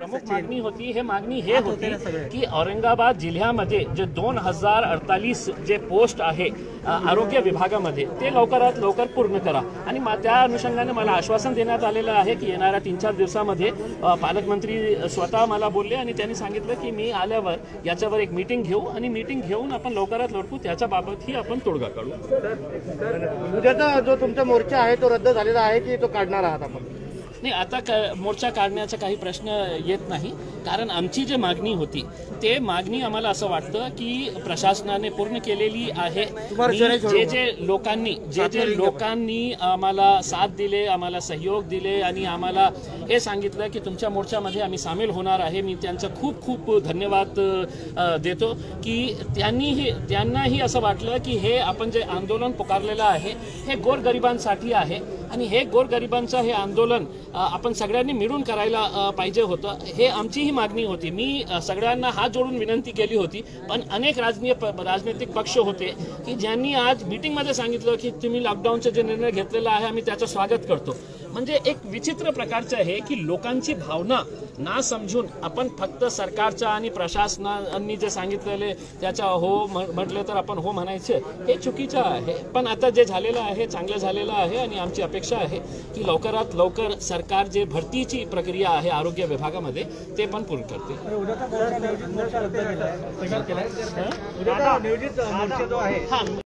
प्रमुख मागणी होती हे होती की औरंगाबाद जिल्ह्यामध्ये जे 2048 जे पोस्ट आहे आरोग्य विभागामध्ये ते लवकरात लवकर पूर्ण करा आणि त्या अनुषंगाने मला आश्वासन देण्यात आलेलं आहे की येणाऱ्या 3-4 दिवसामध्ये पालकमंत्री स्वतः मला बोलले आणि त्यांनी सांगितलं की मी आल्यावर याच्यावर एक मीटिंग घेऊ आणि मीटिंग घेऊन आपण लवकरात लवकर त्याच्याबाबतही आपण तोडगा काढू। उद्याचा जो तुमचा मोर्चा आहे तो रद्द झालेला आहे की तो काढणार आहात आपण? नाही, आता मोर्चा काढण्याचा काही प्रश्न येत नाही, कारण आमची जी मागणी होती ते मागणी आम्हाला असं वाटतं की प्रशासनाने पूर्ण केलेली आहे। जे लोकांनी आम्हाला साथ दिले, आम्हाला सहयोग दिले आणि आम्हाला हे सांगितलं की तुमच्या मोर्चामध्ये आम्ही सामील होणार आहे, मी त्यांचं खूप खूप धन्यवाद देतो की त्यांनाही असं वाटलं की हे आपण जे आंदोलन पुकारलेलं आहे हे गोरगरिबांसाठी आहे आणि हे गोरगरिबांचं हे आंदोलन आपण सगळ्यांनी मिळून करायला पाहिजे होतं, हे आमचीही मागणी होती। मी सगळ्यांना हात जोडून विनंती केली होती, पण अनेक राजनैतिक पक्ष होते की ज्यांनी आज मीटिंगमध्ये सांगितलं की तुम्ही लॉकडाऊनचा जे निर्णय घेतलेला आहे आम्ही त्याचं स्वागत करतो। म्हणजे एक विचित्र प्रकारचं आहे की लोकांची भावना ना समजून आपण फक्त सरकारच्या आणि प्रशासनाने जे सांगितलेले त्याच्या हो म्हटले तर आपण हो म्हणायचे, हे चुकीचं आहे। पण आता जे झालेलं आहे चांगलं झालेलं आहे आणि आमची अपेक्षा आहे की लवकरात लवकर सरकार जे भरतीची प्रक्रिया आहे आरोग्य विभागामध्ये ते पण पूर्ण करते।